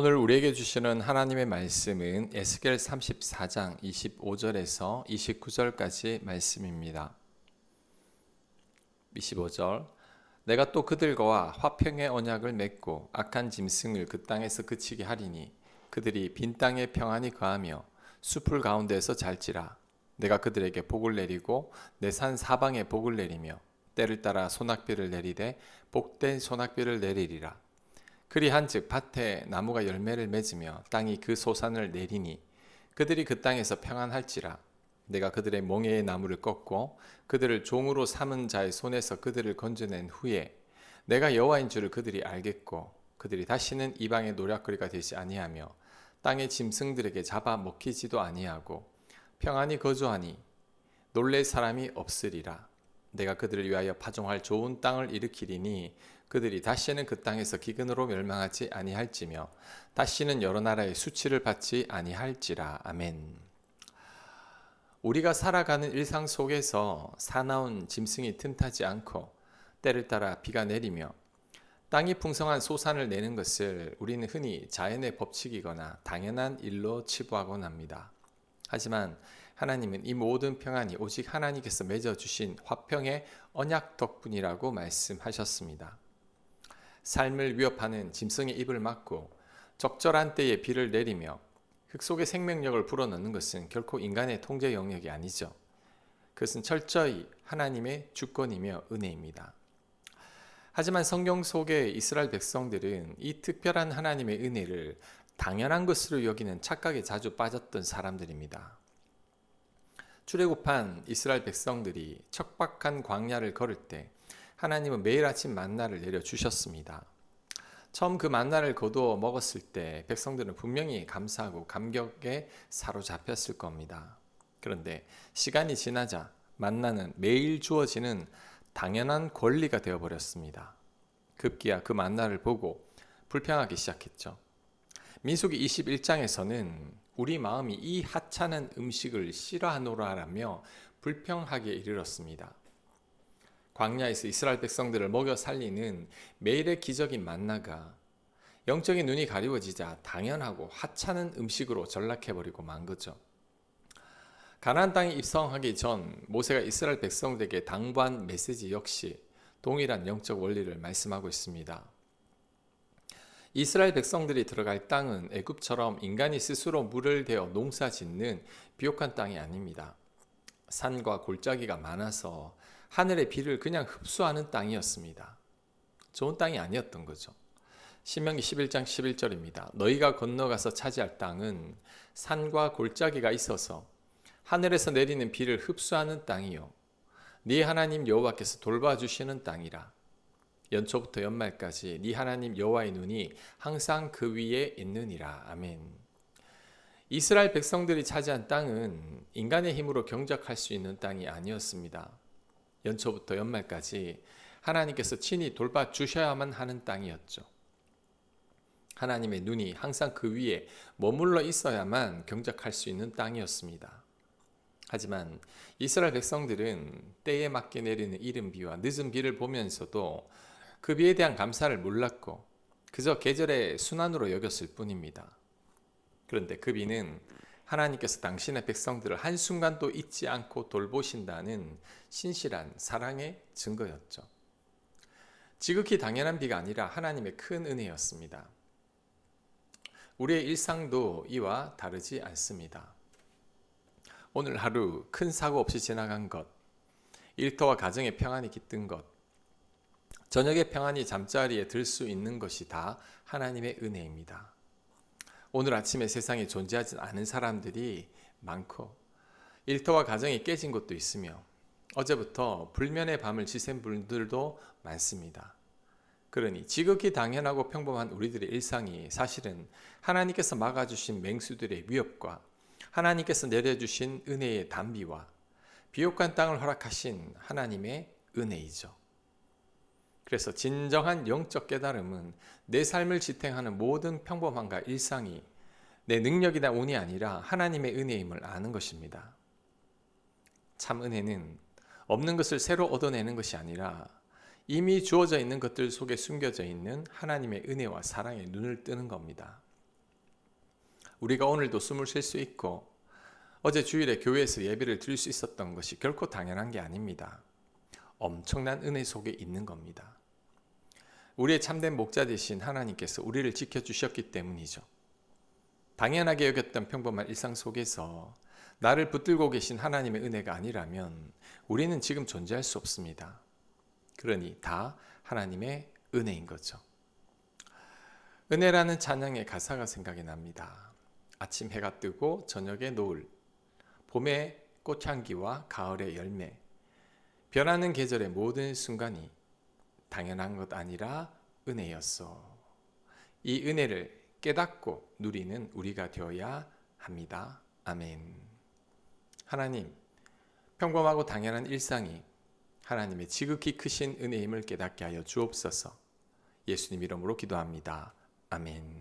오늘 우리에게 주시는 하나님의 말씀은 에스겔 34장 25절에서 29절까지 말씀입니다. 25절 내가 또 그들과 화평의 언약을 맺고 악한 짐승을 그 땅에서 그치게 하리니 그들이 빈 땅에 평안히 거하며 숲을 가운데에서 잘지라. 내가 그들에게 복을 내리고 내 산 사방에 복을 내리며 때를 따라 소낙비를 내리되 복된 소낙비를 내리리라. 그리한즉 밭에 나무가 열매를 맺으며 땅이 그 소산을 내리니 그들이 그 땅에서 평안할지라. 내가 그들의 멍에의 나무를 꺾고 그들을 종으로 삼은 자의 손에서 그들을 건져낸 후에 내가 여호와인 줄을 그들이 알겠고 그들이 다시는 이방의 노략거리가 되지 아니하며 땅의 짐승들에게 잡아 먹히지도 아니하고 평안히 거주하니 놀랄 사람이 없으리라. 내가 그들을 위하여 파종할 좋은 땅을 일으키리니 그들이 다시는 그 땅에서 기근으로 멸망하지 아니할지며 다시는 여러 나라의 수치를 받지 아니할지라. 아멘. 우리가 살아가는 일상 속에서 사나운 짐승이 틈타지 않고 때를 따라 비가 내리며 땅이 풍성한 소산을 내는 것을 우리는 흔히 자연의 법칙이거나 당연한 일로 치부하곤 합니다. 하지만 하나님은 이 모든 평안이 오직 하나님께서 맺어주신 화평의 언약 덕분이라고 말씀하셨습니다. 삶을 위협하는 짐승의 입을 막고 적절한 때에 비를 내리며 흙 속에 생명력을 불어넣는 것은 결코 인간의 통제 영역이 아니죠. 그것은 철저히 하나님의 주권이며 은혜입니다. 하지만 성경 속의 이스라엘 백성들은 이 특별한 하나님의 은혜를 당연한 것으로 여기는 착각에 자주 빠졌던 사람들입니다. 출애굽한 이스라엘 백성들이 척박한 광야를 걸을 때 하나님은 매일 아침 만나를 내려주셨습니다. 처음 그 만나를 거두어 먹었을 때 백성들은 분명히 감사하고 감격에 사로잡혔을 겁니다. 그런데 시간이 지나자 만나는 매일 주어지는 당연한 권리가 되어버렸습니다. 급기야 그 만나를 보고 불평하기 시작했죠. 민수기 21장에서는 우리 마음이 이 하찮은 음식을 싫어하노라라며 불평하기에 이르렀습니다. 광야에서 이스라엘 백성들을 먹여 살리는 매일의 기적인 만나가 영적인 눈이 가리워지자 당연하고 하찮은 음식으로 전락해버리고 만 거죠. 가나안 땅에 입성하기 전 모세가 이스라엘 백성들에게 당부한 메시지 역시 동일한 영적 원리를 말씀하고 있습니다. 이스라엘 백성들이 들어갈 땅은 애굽처럼 인간이 스스로 물을 대어 농사 짓는 비옥한 땅이 아닙니다. 산과 골짜기가 많아서 하늘의 비를 그냥 흡수하는 땅이었습니다. 좋은 땅이 아니었던 거죠. 신명기 11장 11절입니다. 너희가 건너가서 차지할 땅은 산과 골짜기가 있어서 하늘에서 내리는 비를 흡수하는 땅이요 네 하나님 여호와께서 돌봐주시는 땅이라. 연초부터 연말까지 네 하나님 여호와의 눈이 항상 그 위에 있느니라. 아멘. 이스라엘 백성들이 차지한 땅은 인간의 힘으로 경작할 수 있는 땅이 아니었습니다. 연초부터 연말까지 하나님께서 친히 돌봐주셔야만 하는 땅이었죠. 하나님의 눈이 항상 그 위에 머물러 있어야만 경작할 수 있는 땅이었습니다. 하지만 이스라엘 백성들은 때에 맞게 내리는 이른 비와 늦은 비를 보면서도 그 비에 대한 감사를 몰랐고 그저 계절의 순환으로 여겼을 뿐입니다. 그런데 그 비는 하나님께서 당신의 백성들을 한순간도 잊지 않고 돌보신다는 신실한 사랑의 증거였죠. 지극히 당연한 비가 아니라 하나님의 큰 은혜였습니다. 우리의 일상도 이와 다르지 않습니다. 오늘 하루 큰 사고 없이 지나간 것, 일터와 가정의 평안이 깃든 것, 저녁에 평안히 잠자리에 들 수 있는 것이 다 하나님의 은혜입니다. 오늘 아침에 세상에 존재하지 않은 사람들이 많고 일터와 가정이 깨진 것도 있으며 어제부터 불면의 밤을 지샌 분들도 많습니다. 그러니 지극히 당연하고 평범한 우리들의 일상이 사실은 하나님께서 막아주신 맹수들의 위협과 하나님께서 내려주신 은혜의 단비와 비옥한 땅을 허락하신 하나님의 은혜이죠. 그래서 진정한 영적 깨달음은 내 삶을 지탱하는 모든 평범함과 일상이 내 능력이나 운이 아니라 하나님의 은혜임을 아는 것입니다. 참 은혜는 없는 것을 새로 얻어내는 것이 아니라 이미 주어져 있는 것들 속에 숨겨져 있는 하나님의 은혜와 사랑에 눈을 뜨는 겁니다. 우리가 오늘도 숨을 쉴 수 있고 어제 주일에 교회에서 예배를 드릴 수 있었던 것이 결코 당연한 게 아닙니다. 엄청난 은혜 속에 있는 겁니다. 우리의 참된 목자 되신 하나님께서 우리를 지켜주셨기 때문이죠. 당연하게 여겼던 평범한 일상 속에서 나를 붙들고 계신 하나님의 은혜가 아니라면 우리는 지금 존재할 수 없습니다. 그러니 다 하나님의 은혜인 거죠. 은혜라는 찬양의 가사가 생각이 납니다. 아침 해가 뜨고 저녁에 노을, 봄의 꽃향기와 가을의 열매, 변하는 계절의 모든 순간이 당연한 것 아니라 은혜였어. 이 은혜를 깨닫고 누리는 우리가 되어야 합니다. 아멘. 하나님, 평범하고 당연한 일상이 하나님의 지극히 크신 은혜임을 깨닫게 하여 주옵소서. 예수님 이름으로 기도합니다. 아멘.